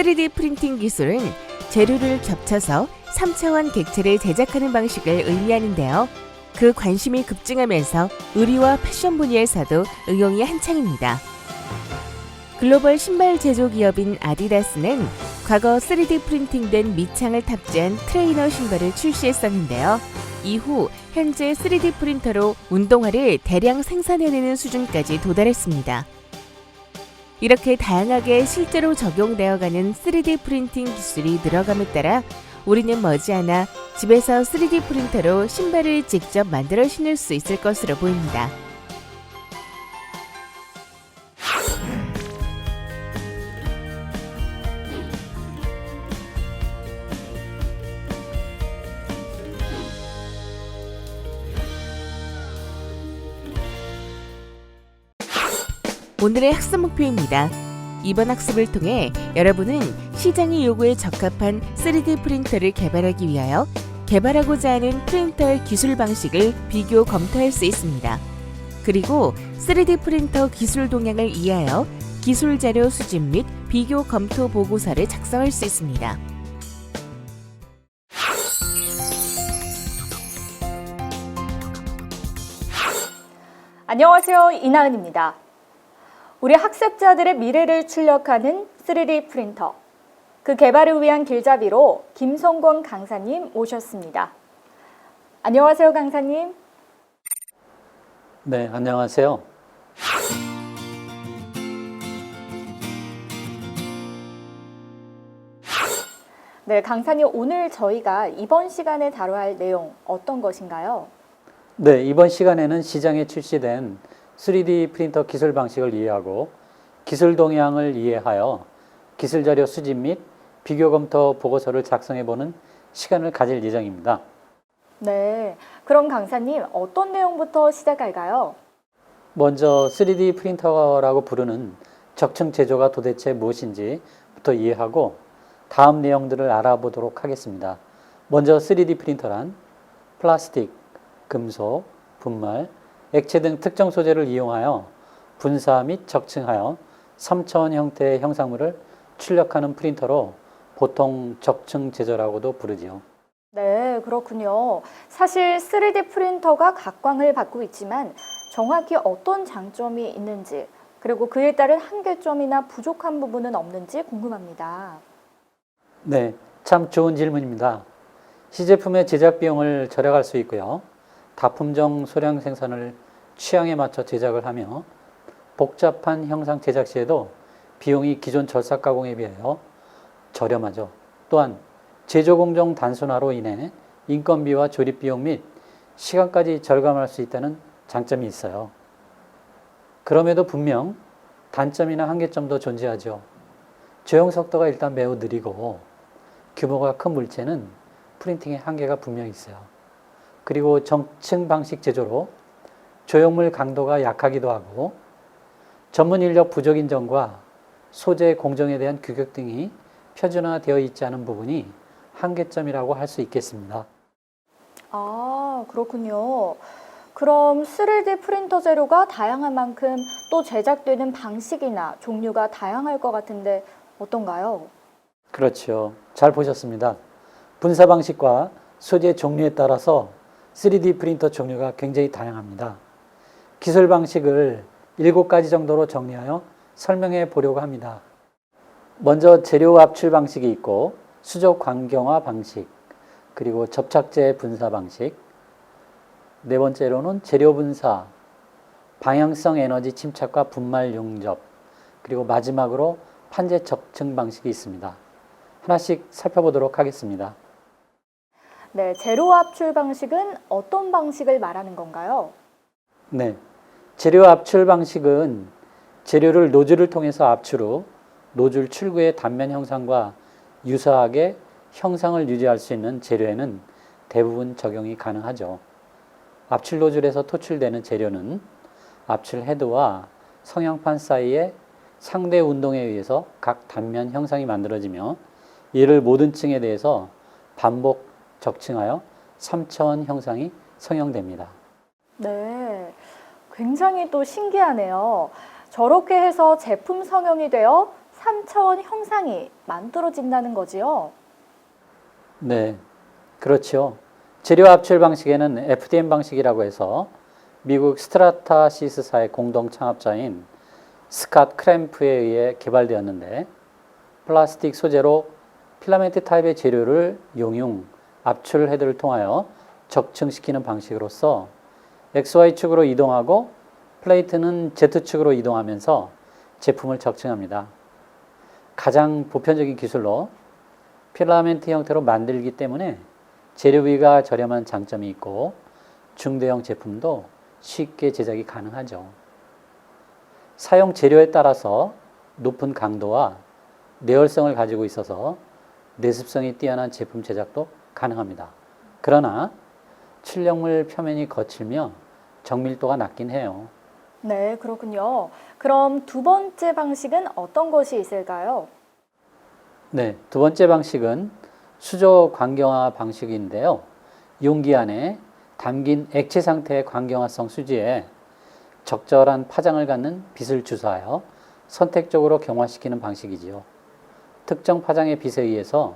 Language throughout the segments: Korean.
3D 프린팅 기술은 재료를 겹쳐서 3차원 객체를 제작하는 방식을 의미하는데요. 그 관심이 급증하면서 의류와 패션 분야에서도 응용이 한창입니다. 글로벌 신발 제조 기업인 아디다스는 과거 3D 프린팅된 밑창을 탑재한 트레이너 신발을 출시했었는데요. 이후 현재 3D 프린터로 운동화를 대량 생산해내는 수준까지 도달했습니다. 이렇게 다양하게 실제로 적용되어가는 3D 프린팅 기술이 늘어감에 따라 우리는 머지않아 집에서 3D 프린터로 신발을 직접 만들어 신을 수 있을 것으로 보입니다. 오늘의 학습 목표입니다. 이번 학습을 통해 여러분은 시장의 요구에 적합한 3D 프린터를 개발하기 위하여 개발하고자 하는 프린터의 기술 방식을 비교 검토할 수 있습니다. 그리고 3D 프린터 기술 동향을 이해하여 기술 자료 수집 및 비교 검토 보고서를 작성할 수 있습니다. 안녕하세요. 이나은입니다. 우리 학습자들의 미래를 출력하는 3D 프린터, 그 개발을 위한 길잡이로 김성권 강사님 모셨습니다. 안녕하세요, 강사님. 네, 안녕하세요. 네, 강사님, 오늘 저희가 이번 시간에 다뤄야 할 내용 어떤 것인가요? 네, 이번 시간에는 시장에 출시된 3D 프린터 기술 방식을 이해하고 기술 동향을 이해하여 기술 자료 수집 및 비교 검토 보고서를 작성해보는 시간을 가질 예정입니다. 네, 그럼 강사님 어떤 내용부터 시작할까요? 먼저 3D 프린터라고 부르는 적층 제조가 도대체 무엇인지부터 이해하고 다음 내용들을 알아보도록 하겠습니다. 먼저 3D 프린터란 플라스틱, 금속, 분말, 액체 등 특정 소재를 이용하여 분사 및 적층하여 3차원 형태의 형상물을 출력하는 프린터로 보통 적층 제조라고도 부르지요. 네, 그렇군요. 사실 3D 프린터가 각광을 받고 있지만 정확히 어떤 장점이 있는지, 그리고 그에 따른 한계점이나 부족한 부분은 없는지 궁금합니다. 네, 참 좋은 질문입니다. 시제품의 제작 비용을 절약할 수 있고요. 다품종 소량 생산을 취향에 맞춰 제작을 하며 복잡한 형상 제작 시에도 비용이 기존 절삭 가공에 비하여 저렴하죠. 또한 제조 공정 단순화로 인해 인건비와 조립 비용 및 시간까지 절감할 수 있다는 장점이 있어요. 그럼에도 분명 단점이나 한계점도 존재하죠. 조형 속도가 일단 매우 느리고 규모가 큰 물체는 프린팅의 한계가 분명히 있어요. 그리고 적층 방식 제조로 조형물 강도가 약하기도 하고 전문 인력 부족인 점과 소재 공정에 대한 규격 등이 표준화되어 있지 않은 부분이 한계점이라고 할 수 있겠습니다. 아, 그렇군요. 그럼 3D 프린터 재료가 다양한 만큼 또 제작되는 방식이나 종류가 다양할 것 같은데 어떤가요? 그렇죠. 잘 보셨습니다. 분사 방식과 소재 종류에 따라서 3D 프린터 종류가 굉장히 다양합니다. 기술 방식을 7가지 정도로 정리하여 설명해 보려고 합니다. 먼저 재료 압출 방식이 있고 수조 광경화 방식, 그리고 접착제 분사 방식, 네 번째로는 재료 분사, 방향성 에너지 침착과 분말 용접, 그리고 마지막으로 판재 적층 방식이 있습니다. 하나씩 살펴보도록 하겠습니다. 네, 재료 압출 방식은 어떤 방식을 말하는 건가요? 네, 재료 압출 방식은 재료를 노즐을 통해서 압출 후 노즐 출구의 단면 형상과 유사하게 형상을 유지할 수 있는 재료에는 대부분 적용이 가능하죠. 압출 노즐에서 토출되는 재료는 압출 헤드와 성형판 사이에 상대 운동에 의해서 각 단면 형상이 만들어지며 이를 모든 층에 대해서 반복 적층하여 3차원 형상이 성형됩니다. 네, 굉장히 또 신기하네요. 저렇게 해서 제품 성형이 되어 3차원 형상이 만들어진다는 거지요. 네, 그렇죠. 재료 압출 방식에는 FDM 방식이라고 해서 미국 스트라타시스사의 공동 창업자인 스캇 크램프에 의해 개발되었는데, 플라스틱 소재로 필라멘트 타입의 재료를 용융, 압출 헤드를 통하여 적층시키는 방식으로서 XY축으로 이동하고 플레이트는 Z축으로 이동하면서 제품을 적층합니다. 가장 보편적인 기술로 필라멘트 형태로 만들기 때문에 재료비가 저렴한 장점이 있고 중대형 제품도 쉽게 제작이 가능하죠. 사용 재료에 따라서 높은 강도와 내열성을 가지고 있어서 내습성이 뛰어난 제품 제작도 가능합니다. 그러나 출력물 표면이 거칠며 정밀도가 낮긴 해요. 네, 그렇군요. 그럼 두 번째 방식은 어떤 것이 있을까요? 네, 두 번째 방식은 수조 광경화 방식인데요. 용기 안에 담긴 액체 상태의 광경화성 수지에 적절한 파장을 갖는 빛을 주사하여 선택적으로 경화시키는 방식이지요. 특정 파장의 빛에 의해서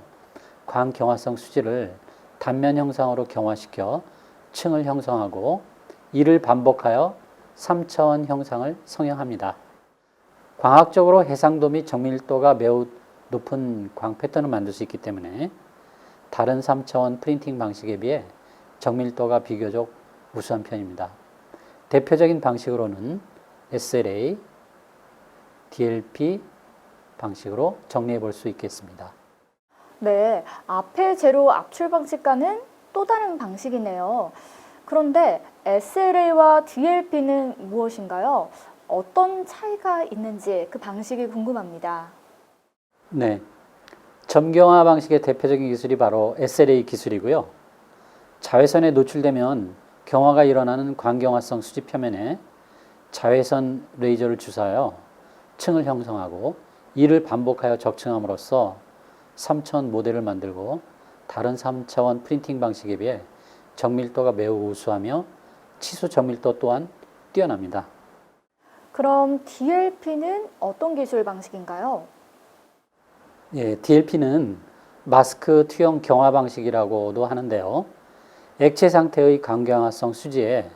광경화성 수지를 단면 형상으로 경화시켜 층을 형성하고 이를 반복하여 3차원 형상을 성형합니다. 광학적으로 해상도 및 정밀도가 매우 높은 광 패턴을 만들 수 있기 때문에 다른 3차원 프린팅 방식에 비해 정밀도가 비교적 우수한 편입니다. 대표적인 방식으로는 SLA, DLP 방식으로 정리해 볼 수 있겠습니다. 네, 앞의 재료 압출 방식과는 또 다른 방식이네요. 그런데 SLA와 DLP는 무엇인가요? 어떤 차이가 있는지 그 방식이 궁금합니다. 네, 점경화 방식의 대표적인 기술이 바로 SLA 기술이고요. 자외선에 노출되면 경화가 일어나는 광경화성 수지 표면에 자외선 레이저를 주사하여 층을 형성하고 이를 반복하여 적층함으로써 3차원 모델을 만들고 다른 3차원 프린팅 방식에 비해 정밀도가 매우 우수하며 치수 정밀도 또한 뛰어납니다. 그럼 DLP는 어떤 기술 방식인가요? 예, DLP는 마스크 투영 경화 방식이라고도 하는데요. 액체 상태의 광경화성 수지에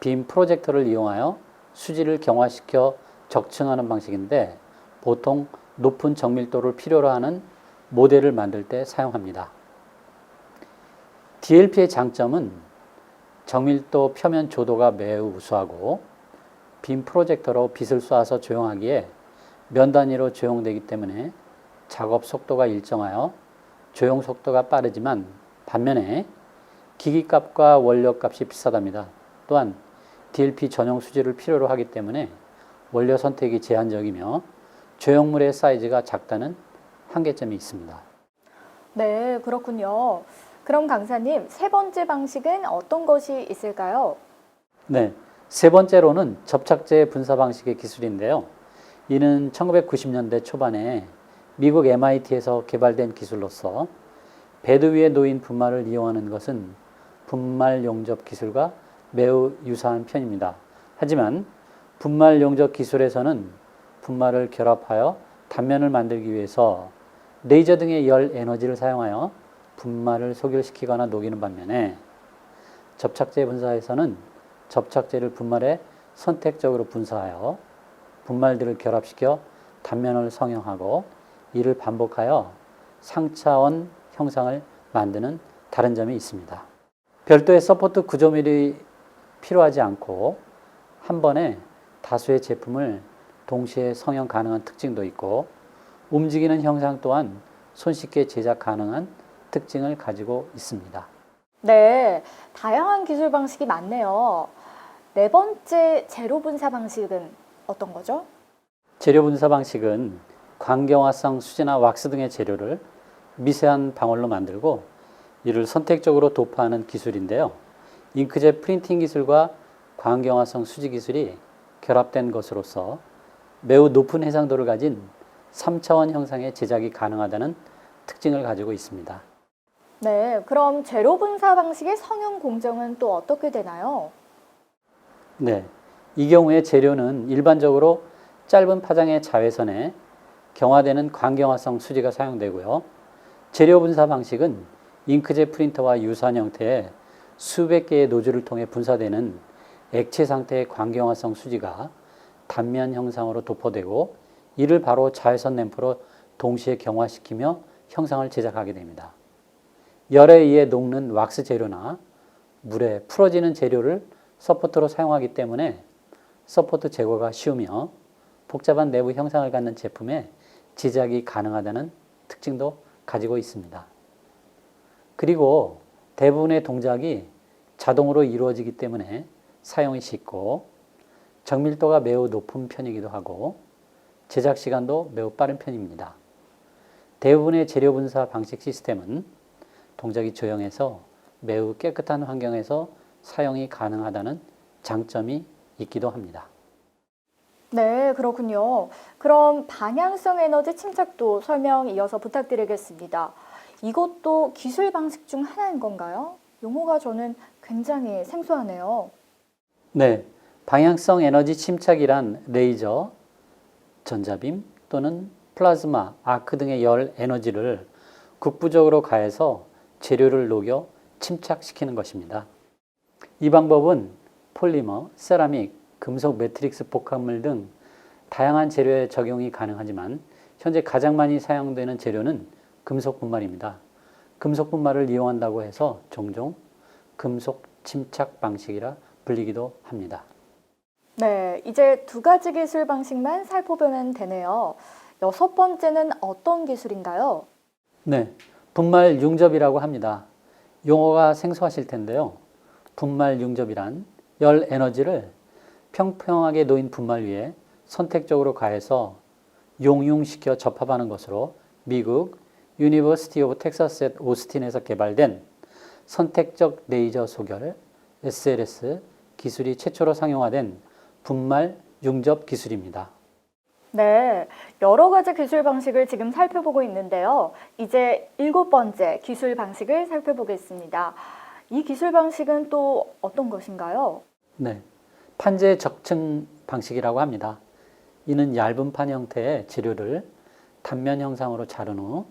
빔 프로젝터를 이용하여 수지를 경화시켜 적층하는 방식인데 보통 높은 정밀도를 필요로 하는 모델을 만들 때 사용합니다. DLP의 장점은 정밀도 표면 조도가 매우 우수하고 빔 프로젝터로 빛을 쏴서 조형하기에 면 단위로 조형되기 때문에 작업 속도가 일정하여 조형 속도가 빠르지만 반면에 기기값과 원료값이 비싸답니다. 또한 DLP 전용 수지를 필요로 하기 때문에 원료 선택이 제한적이며 조형물의 사이즈가 작다는 한계점이 있습니다. 네, 그렇군요. 그럼 강사님, 세 번째 방식은 어떤 것이 있을까요? 네, 세 번째로는 접착제 분사 방식의 기술인데요. 이는 1990년대 초반에 미국 MIT에서 개발된 기술로서 베드 위에 놓인 분말을 이용하는 것은 분말 용접 기술과 매우 유사한 편입니다. 하지만 분말 용접 기술에서는 분말을 결합하여 단면을 만들기 위해서 레이저 등의 열 에너지를 사용하여 분말을 소결시키거나 녹이는 반면에 접착제 분사에서는 접착제를 분말에 선택적으로 분사하여 분말들을 결합시켜 단면을 성형하고 이를 반복하여 상차원 형상을 만드는 다른 점이 있습니다. 별도의 서포트 구조물이 필요하지 않고 한 번에 다수의 제품을 동시에 성형 가능한 특징도 있고 움직이는 형상 또한 손쉽게 제작 가능한 특징을 가지고 있습니다. 네, 다양한 기술 방식이 많네요. 네 번째 재료 분사 방식은 어떤 거죠? 재료 분사 방식은 광경화성 수지나 왁스 등의 재료를 미세한 방울로 만들고 이를 선택적으로 도포하는 기술인데요. 잉크젯 프린팅 기술과 광경화성 수지 기술이 결합된 것으로서 매우 높은 해상도를 가진 3차원 형상의 제작이 가능하다는 특징을 가지고 있습니다. 네, 그럼 재료 분사 방식의 성형 공정은 또 어떻게 되나요? 네, 이 경우에 재료는 일반적으로 짧은 파장의 자외선에 경화되는 광경화성 수지가 사용되고요. 재료 분사 방식은 잉크젯 프린터와 유사한 형태의 수백 개의 노즐을 통해 분사되는 액체 상태의 광경화성 수지가 단면 형상으로 도포되고 이를 바로 자외선 램프로 동시에 경화시키며 형상을 제작하게 됩니다. 열에 의해 녹는 왁스 재료나 물에 풀어지는 재료를 서포트로 사용하기 때문에 서포트 제거가 쉬우며 복잡한 내부 형상을 갖는 제품에 제작이 가능하다는 특징도 가지고 있습니다. 그리고 대부분의 동작이 자동으로 이루어지기 때문에 사용이 쉽고 정밀도가 매우 높은 편이기도 하고 제작 시간도 매우 빠른 편입니다. 대부분의 재료 분사 방식 시스템은 동작이 조용해서 매우 깨끗한 환경에서 사용이 가능하다는 장점이 있기도 합니다. 네, 그렇군요. 그럼 방향성 에너지 침착도 설명 이어서 부탁드리겠습니다. 이것도 기술 방식 중 하나인 건가요? 용어가 저는 굉장히 생소하네요. 네, 방향성 에너지 침착이란 레이저, 전자빔 또는 플라즈마, 아크 등의 열 에너지를 국부적으로 가해서 재료를 녹여 침착시키는 것입니다. 이 방법은 폴리머, 세라믹, 금속 매트릭스 복합물 등 다양한 재료에 적용이 가능하지만 현재 가장 많이 사용되는 재료는 금속 분말입니다. 금속 분말을 이용한다고 해서 종종 금속 침착 방식이라 불리기도 합니다. 네, 이제 두 가지 기술 방식만 살펴보면 되네요. 여섯 번째는 어떤 기술인가요? 네, 분말 융접이라고 합니다. 용어가 생소하실 텐데요. 분말 융접이란 열 에너지를 평평하게 놓인 분말 위에 선택적으로 가해서 용융시켜 접합하는 것으로 미국 유니버시티 오브 텍사스 앳 오스틴에서 개발된 선택적 레이저 소결 SLS 기술이 최초로 상용화된 분말 융접 기술입니다. 네, 여러 가지 기술 방식을 지금 살펴보고 있는데요. 이제 일곱 번째 기술 방식을 살펴보겠습니다. 이 기술 방식은 또 어떤 것인가요? 네, 판재 적층 방식이라고 합니다. 이는 얇은 판 형태의 재료를 단면 형상으로 자른 후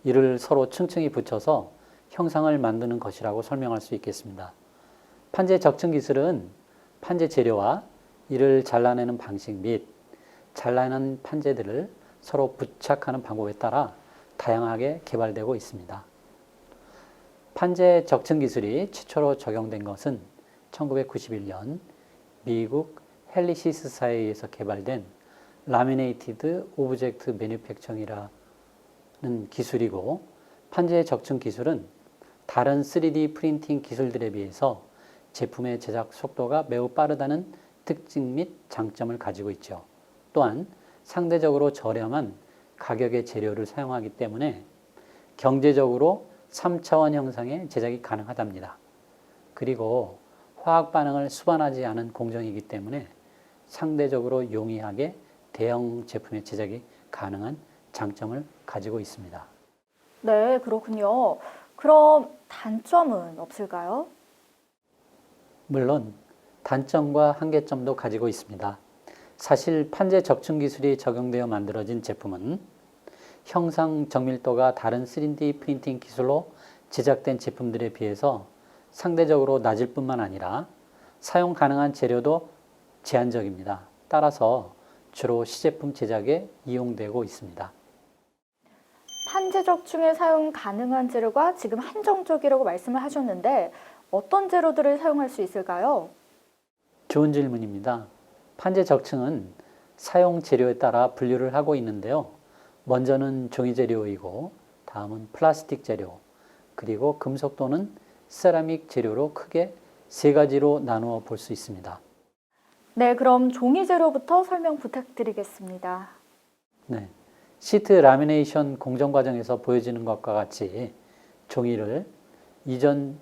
이를 서로 층층이 붙여서 형상을 만드는 것이라고 설명할 수 있겠습니다. 판재 적층 기술은 판재 재료와 이를 잘라내는 방식 및 잘라낸 판재들을 서로 부착하는 방법에 따라 다양하게 개발되고 있습니다. 판재 적층 기술이 최초로 적용된 것은 1991년 미국 헬리시스사에 의해서 개발된 라미네이티드 오브젝트 매니팩처링이라는 기술이고 판재 적층 기술은 다른 3D 프린팅 기술들에 비해서 제품의 제작 속도가 매우 빠르다는 특징 및 장점을 가지고 있죠. 또한 상대적으로 저렴한 가격의 재료를 사용하기 때문에 경제적으로 3차원 형상의 제작이 가능하답니다. 그리고 화학 반응을 수반하지 않은 공정이기 때문에 상대적으로 용이하게 대형 제품의 제작이 가능한 장점을 가지고 있습니다. 네, 그렇군요. 그럼 단점은 없을까요? 물론 단점과 한계점도 가지고 있습니다. 사실 판재 적층 기술이 적용되어 만들어진 제품은 형상 정밀도가 다른 3D 프린팅 기술로 제작된 제품들에 비해서 상대적으로 낮을 뿐만 아니라 사용 가능한 재료도 제한적입니다. 따라서 주로 시제품 제작에 이용되고 있습니다. 판재 적층에 사용 가능한 재료가 지금 한정적이라고 말씀을 하셨는데 어떤 재료들을 사용할 수 있을까요? 좋은 질문입니다. 판재 적층은 사용 재료에 따라 분류를 하고 있는데요. 먼저는 종이 재료이고 다음은 플라스틱 재료, 그리고 금속 또는 세라믹 재료로 크게 세 가지로 나누어 볼 수 있습니다. 네, 그럼 종이 재료부터 설명 부탁드리겠습니다. 네, 시트 라미네이션 공정 과정에서 보여지는 것과 같이 종이를 이전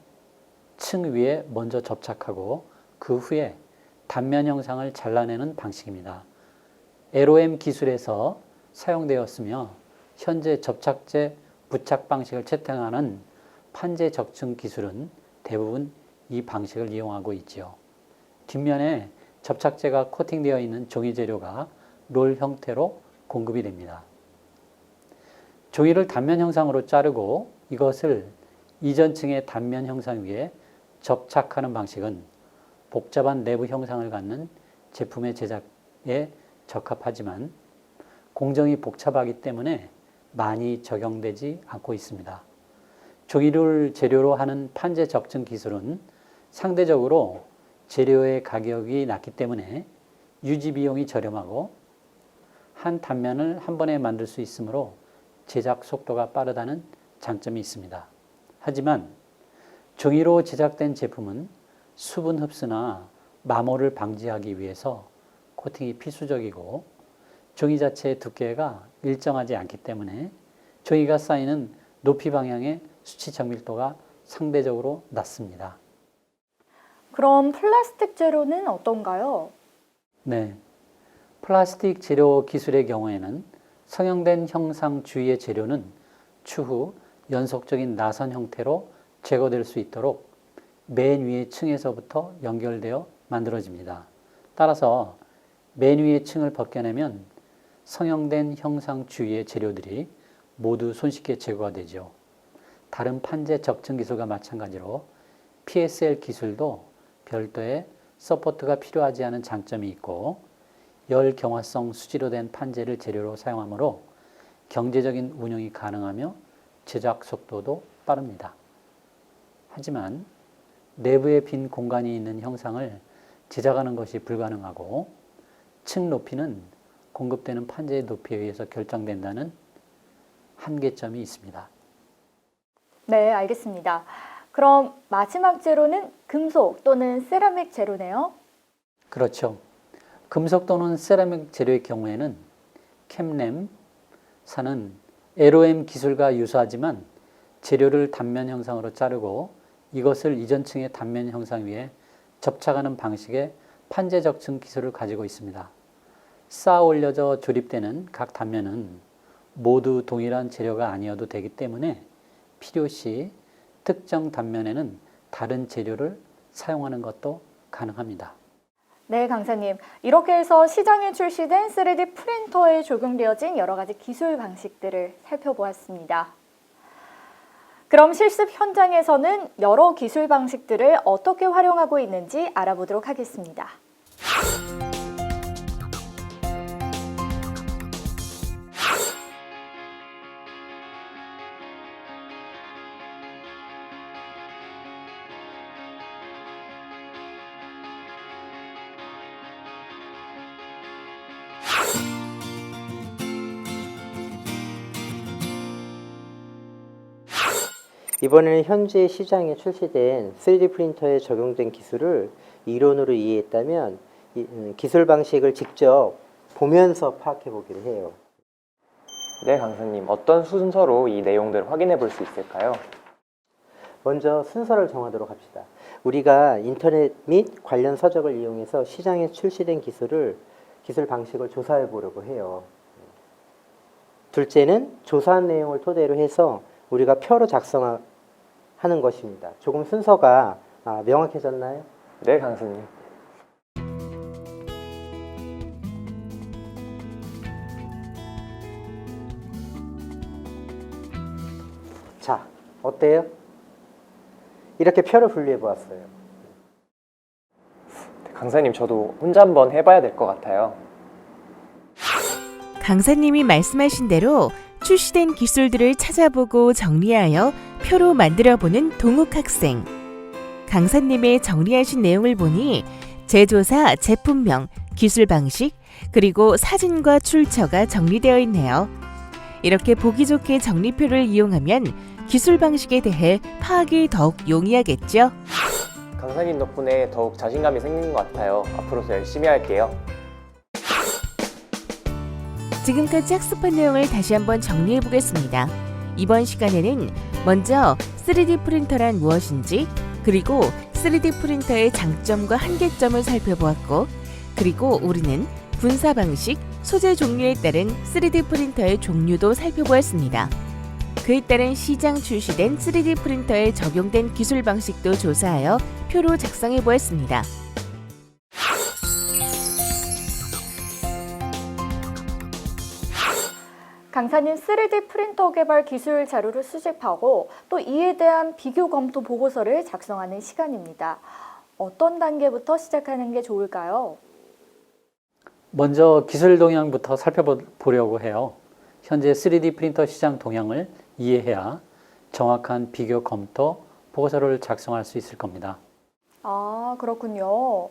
층 위에 먼저 접착하고 그 후에 단면 형상을 잘라내는 방식입니다. LOM 기술에서 사용되었으며 현재 접착제 부착 방식을 채택하는 판재 적층 기술은 대부분 이 방식을 이용하고 있지요. 뒷면에 접착제가 코팅되어 있는 종이 재료가 롤 형태로 공급이 됩니다. 종이를 단면 형상으로 자르고 이것을 이전층의 단면 형상 위에 접착하는 방식은 복잡한 내부 형상을 갖는 제품의 제작에 적합하지만 공정이 복잡하기 때문에 많이 적용되지 않고 있습니다. 종이를 재료로 하는 판재 적층 기술은 상대적으로 재료의 가격이 낮기 때문에 유지 비용이 저렴하고 한 단면을 한 번에 만들 수 있으므로 제작 속도가 빠르다는 장점이 있습니다. 하지만 종이로 제작된 제품은 수분 흡수나 마모를 방지하기 위해서 코팅이 필수적이고 종이 자체의 두께가 일정하지 않기 때문에 종이가 쌓이는 높이 방향의 수치 정밀도가 상대적으로 낮습니다. 그럼 플라스틱 재료는 어떤가요? 네, 플라스틱 재료 기술의 경우에는 성형된 형상 주위의 재료는 추후 연속적인 나선 형태로 제거될 수 있도록 맨 위의 층에서부터 연결되어 만들어집니다. 따라서 맨 위의 층을 벗겨내면 성형된 형상 주위의 재료들이 모두 손쉽게 제거가 되죠. 다른 판재 적층 기술과 마찬가지로 PSL 기술도 별도의 서포트가 필요하지 않은 장점이 있고 열 경화성 수지로 된 판재를 재료로 사용하므로 경제적인 운영이 가능하며 제작 속도도 빠릅니다. 하지만 내부에 빈 공간이 있는 형상을 제작하는 것이 불가능하고 층 높이는 공급되는 판재의 높이에 의해서 결정된다는 한계점이 있습니다. 네, 알겠습니다. 그럼 마지막 재료는 금속 또는 세라믹 재료네요. 그렇죠. 금속 또는 세라믹 재료의 경우에는 캠램사는 LOM 기술과 유사하지만 재료를 단면 형상으로 자르고 이것을 이전층의 단면 형상 위에 접착하는 방식의 판재 적층 기술을 가지고 있습니다. 쌓아 올려져 조립되는 각 단면은 모두 동일한 재료가 아니어도 되기 때문에 필요시 특정 단면에는 다른 재료를 사용하는 것도 가능합니다. 네, 강사님. 이렇게 해서 시장에 출시된 3D 프린터에 적용되어진 여러 가지 기술 방식들을 살펴보았습니다. 그럼 실습 현장에서는 여러 기술 방식들을 어떻게 활용하고 있는지 알아보도록 하겠습니다. 이번에는 현재 시장에 출시된 3D 프린터에 적용된 기술을 이론으로 이해했다면 기술 방식을 직접 보면서 파악해 보기로 해요. 네, 강사님. 어떤 순서로 이 내용들을 확인해 볼 수 있을까요? 먼저 순서를 정하도록 합시다. 우리가 인터넷 및 관련 서적을 이용해서 시장에 출시된 기술 방식을 조사해 보려고 해요. 둘째는 조사한 내용을 토대로 해서 우리가 표로 작성하는 것입니다. 조금 순서가 명확해졌나요? 네, 강사님. 자, 어때요? 이렇게 표를 분류해 보았어요. 강사님, 저도 혼자 한번 해봐야 될 것 같아요. 강사님이 말씀하신 대로 출시된 기술들을 찾아보고 정리하여 표로 만들어보는 동욱 학생. 강사님의 정리하신 내용을 보니 제조사, 제품명, 기술 방식, 그리고 사진과 출처가 정리되어 있네요. 이렇게 보기 좋게 정리표를 이용하면 기술 방식에 대해 파악이 더욱 용이하겠죠? 강사님 덕분에 더욱 자신감이 생기는 것 같아요. 앞으로도 열심히 할게요. 지금까지 학습한 내용을 다시 한번 정리해 보겠습니다. 이번 시간에는 먼저 3D 프린터란 무엇인지, 그리고 3D 프린터의 장점과 한계점을 살펴보았고, 그리고 우리는 분사 방식, 소재 종류에 따른 3D 프린터의 종류도 살펴보았습니다. 그에 따른 시장 출시된 3D 프린터에 적용된 기술 방식도 조사하여 표로 작성해 보았습니다. 강사님 3D 프린터 개발 기술 자료를 수집하고 또 이에 대한 비교 검토 보고서를 작성하는 시간입니다. 어떤 단계부터 시작하는 게 좋을까요? 먼저 기술 동향부터 살펴보려고 해요. 현재 3D 프린터 시장 동향을 이해해야 정확한 비교 검토 보고서를 작성할 수 있을 겁니다. 아, 그렇군요.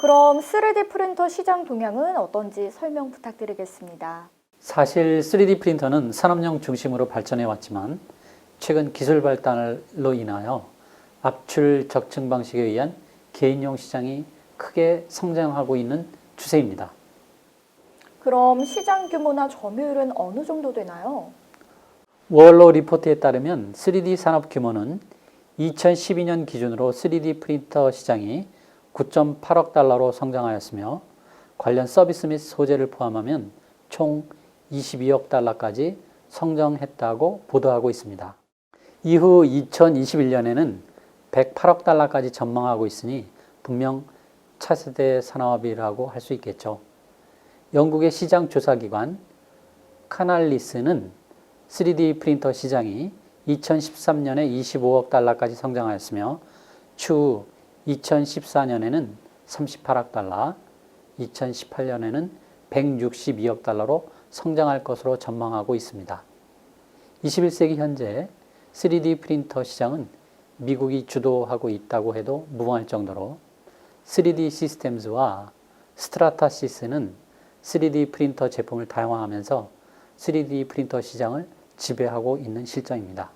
그럼 3D 프린터 시장 동향은 어떤지 설명 부탁드리겠습니다. 사실 3D 프린터는 산업용 중심으로 발전해 왔지만 최근 기술 발달로 인하여 압출 적층 방식에 의한 개인용 시장이 크게 성장하고 있는 추세입니다. 그럼 시장 규모나 점유율은 어느 정도 되나요? 월로 리포트에 따르면 3D 산업 규모는 2012년 기준으로 3D 프린터 시장이 9.8억 달러로 성장하였으며 관련 서비스 및 소재를 포함하면 총 22억 달러까지 성장했다고 보도하고 있습니다. 이후 2021년에는 108억 달러까지 전망하고 있으니 분명 차세대 산업이라고 할 수 있겠죠. 영국의 시장 조사기관 카날리스는 3D 프린터 시장이 2013년에 25억 달러까지 성장하였으며 추후 2014년에는 38억 달러, 2018년에는 162억 달러로 성장할 것으로 전망하고 있습니다. 21세기 현재 3D 프린터 시장은 미국이 주도하고 있다고 해도 무방할 정도로 3D 시스템즈와 스트라타시스는 3D 프린터 제품을 다양화하면서 3D 프린터 시장을 지배하고 있는 실정입니다.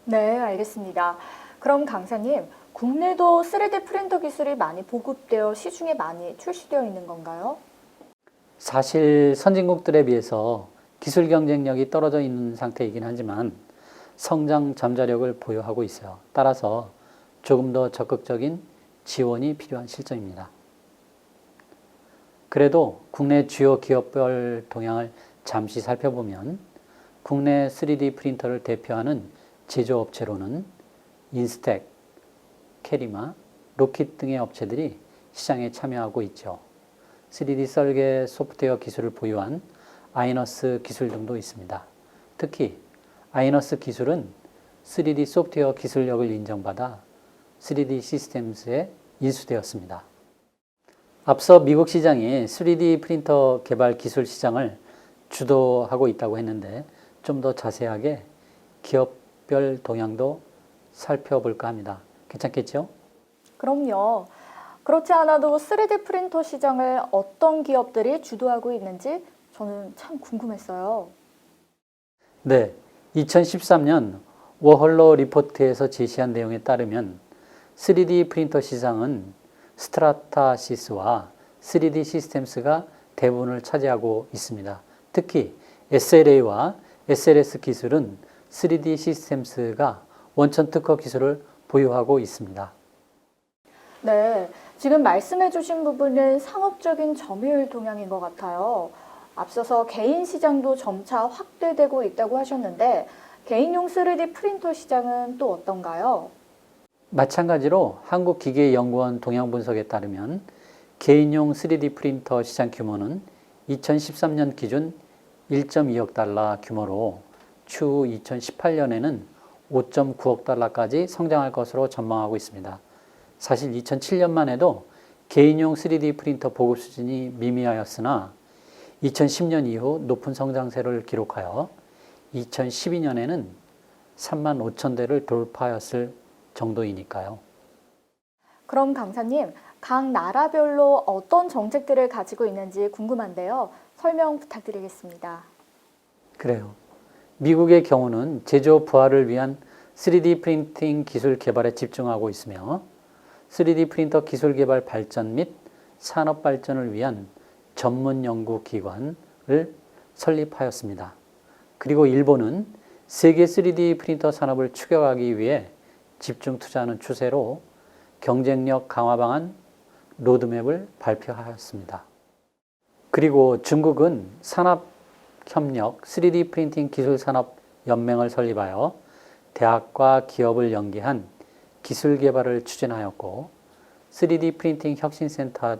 네, 알겠습니다. 그럼 강사님, 국내도 3D 프린터 기술이 많이 보급되어 시중에 많이 출시되어 있는 건가요? 사실 선진국들에 비해서 기술 경쟁력이 떨어져 있는 상태이긴 하지만 성장 잠재력을 보유하고 있어요. 따라서 조금 더 적극적인 지원이 필요한 실정입니다. 그래도 국내 주요 기업별 동향을 잠시 살펴보면 국내 3D 프린터를 대표하는 제조업체로는 인스텍, 캐리마, 로킷 등의 업체들이 시장에 참여하고 있죠. 3D 설계 소프트웨어 기술을 보유한 아이너스 기술 등도 있습니다. 특히 아이너스 기술은 3D 소프트웨어 기술력을 인정받아 3D 시스템스에 인수되었습니다. 앞서 미국 시장이 3D 프린터 개발 기술 시장을 주도하고 있다고 했는데 좀 더 자세하게 기업별 동향도 살펴볼까 합니다. 괜찮겠죠? 그럼요. 그렇지 않아도 3D 프린터 시장을 어떤 기업들이 주도하고 있는지 저는 참 궁금했어요. 네, 2013년 워홀로 리포트에서 제시한 내용에 따르면 3D 프린터 시장은 스트라타시스와 3D 시스템스가 대부분을 차지하고 있습니다. 특히 SLA와 SLS 기술은 3D 시스템스가 원천 특허 기술을 보유하고 있습니다. 네, 지금 말씀해 주신 부분은 상업적인 점유율 동향인 것 같아요. 앞서서 개인 시장도 점차 확대되고 있다고 하셨는데 개인용 3D 프린터 시장은 또 어떤가요? 마찬가지로 한국기계연구원 동향 분석에 따르면 개인용 3D 프린터 시장 규모는 2013년 기준 1.2억 달러 규모로 추후 2018년에는 5.9억 달러까지 성장할 것으로 전망하고 있습니다. 사실 2007년만 해도 개인용 3D 프린터 보급 수준이 미미하였으나 2010년 이후 높은 성장세를 기록하여 2012년에는 3만 5천 대를 돌파하였을 정도이니까요. 그럼 강사님, 각 나라별로 어떤 정책들을 가지고 있는지 궁금한데요. 설명 부탁드리겠습니다. 그래요. 미국의 경우는 제조 부하를 위한 3D 프린팅 기술 개발에 집중하고 있으며 3D 프린터 기술 개발 발전 및 산업 발전을 위한 전문 연구 기관을 설립하였습니다. 그리고 일본은 세계 3D 프린터 산업을 추격하기 위해 집중 투자하는 추세로 경쟁력 강화 방안 로드맵을 발표하였습니다. 그리고 중국은 산업협력 3D 프린팅 기술산업 연맹을 설립하여 대학과 기업을 연계한 기술 개발을 추진하였고 3D 프린팅 혁신센터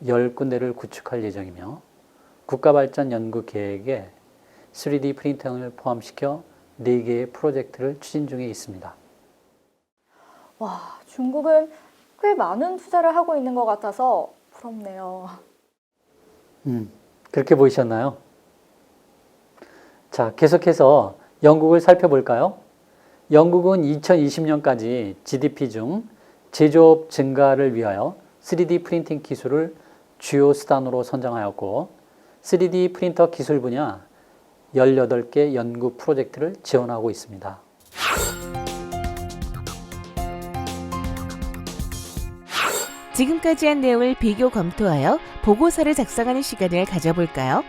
10군데를 구축할 예정이며 국가발전 연구 계획에 3D 프린터를 포함시켜 4개의 프로젝트를 추진 중에 있습니다. 와, 중국은 꽤 많은 투자를 하고 있는 것 같아서 부럽네요. 그렇게 보이셨나요? 자, 계속해서 영국을 살펴볼까요? 영국은 2020년까지 GDP 중 제조업 증가를 위하여 3D 프린팅 기술을 주요 수단으로 선정하였고 3D 프린터 기술 분야 18개 연구 프로젝트를 지원하고 있습니다. 지금까지 한 내용을 비교 검토하여 보고서를 작성하는 시간을 가져볼까요?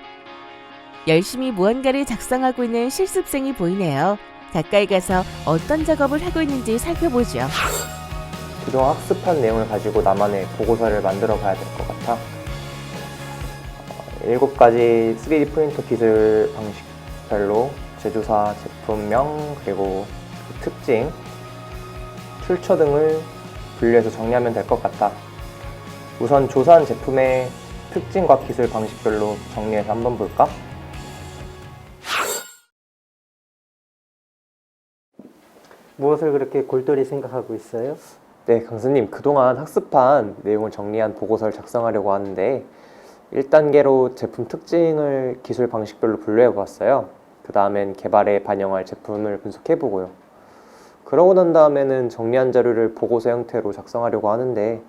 열심히 무언가를 작성하고 있는 실습생이 보이네요. 가까이 가서 어떤 작업을 하고 있는지 살펴보죠. 그동안 학습한 내용을 가지고 나만의 보고서를 만들어 봐야 될 것 같아. 7가지 3D 프린터 기술 방식별로 제조사, 제품명, 그리고 그 특징, 출처 등을 분류해서 정리하면 될 것 같아. 우선 조사한 제품의 특징과 기술 방식별로 정리해서 한번 볼까? 무엇을 그렇게 골똘히 생각하고 있어요? 네, 강사님, 그동안 학습한 내용을 정리한 보고서를 작성하려고 하는데 1단계로 제품 특징을 기술 방식별로 분류해 보았어요. 그 다음엔 개발에 반영할 제품을 분석해 보고요. 그러고 난 다음에는 정리한 자료를 보고서 형태로 작성하려고 하는데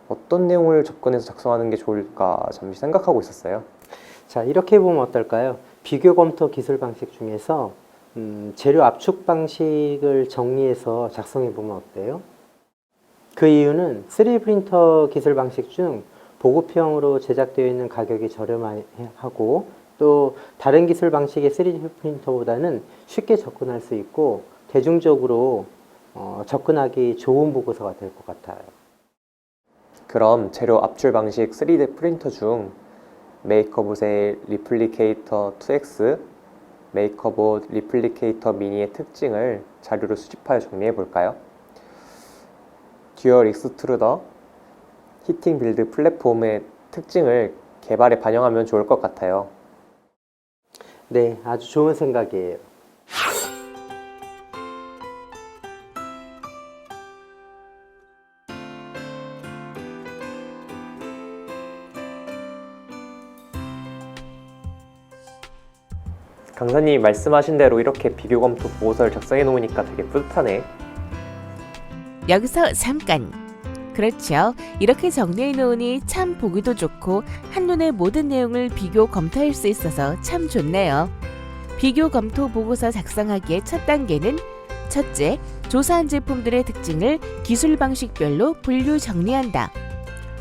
어떤 내용을 접근해서 작성하는 게 좋을까 잠시 생각하고 있었어요. 자, 이렇게 보면 어떨까요? 비교 검토 기술 방식 중에서 재료 압축 방식을 정리해서 작성해 보면 어때요? 그 이유는 3D 프린터 기술 방식 중 보급형으로 제작되어 있는 가격이 저렴하고 또 다른 기술 방식의 3D 프린터보다는 쉽게 접근할 수 있고 대중적으로 접근하기 좋은 보고서가 될 것 같아요. 그럼 재료 압출 방식 3D 프린터 중 메이커봇의 리플리케이터 2X, 메이커봇 리플리케이터 미니의 특징을 자료로 수집하여 정리해 볼까요? 듀얼 익스트루더, 히팅 빌드 플랫폼의 특징을 개발에 반영하면 좋을 것 같아요. 네, 아주 좋은 생각이에요. 강사님이 말씀하신 대로 이렇게 비교 검토 보고서를 작성해 놓으니까 되게 뿌듯하네. 여기서 잠깐! 그렇죠. 이렇게 정리해 놓으니 참 보기도 좋고 한눈에 모든 내용을 비교 검토할 수 있어서 참 좋네요. 비교 검토 보고서 작성하기의 첫 단계는 첫째, 조사한 제품들의 특징을 기술 방식별로 분류 정리한다.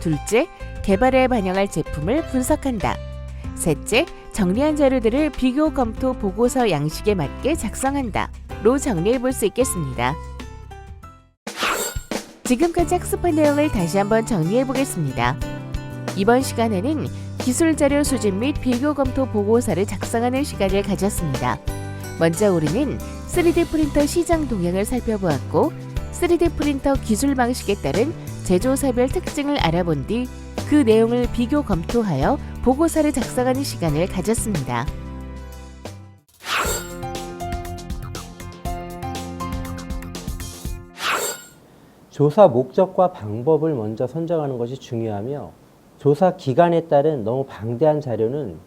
둘째, 개발에 반영할 제품을 분석한다. 셋째, 정리한 자료들을 비교 검토 보고서 양식에 맞게 작성한다. 로 정리해 볼 수 있겠습니다. 지금까지 학습한 내용을 다시 한번 정리해 보겠습니다. 이번 시간에는 기술 자료 수집 및 비교 검토 보고서를 작성하는 시간을 가졌습니다. 먼저 우리는 3D 프린터 시장 동향을 살펴보았고 3D 프린터 기술 방식에 따른 제조사별 특징을 알아본 뒤 그 내용을 비교 검토하여 보고서를 작성하는 시간을 가졌습니다. 조사 목적과 방법을 먼저 선정하는 것이 중요하며 조사 기간에 따른 너무 방대한 자료는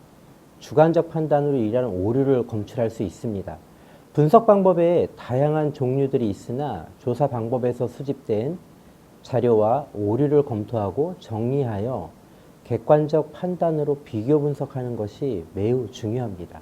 주관적 판단으로 인한 오류를 검출할 수 있습니다. 분석 방법에 다양한 종류들이 있으나 조사 방법에서 수집된 자료와 오류를 검토하고 정리하여 객관적 판단으로 비교 분석하는 것이 매우 중요합니다.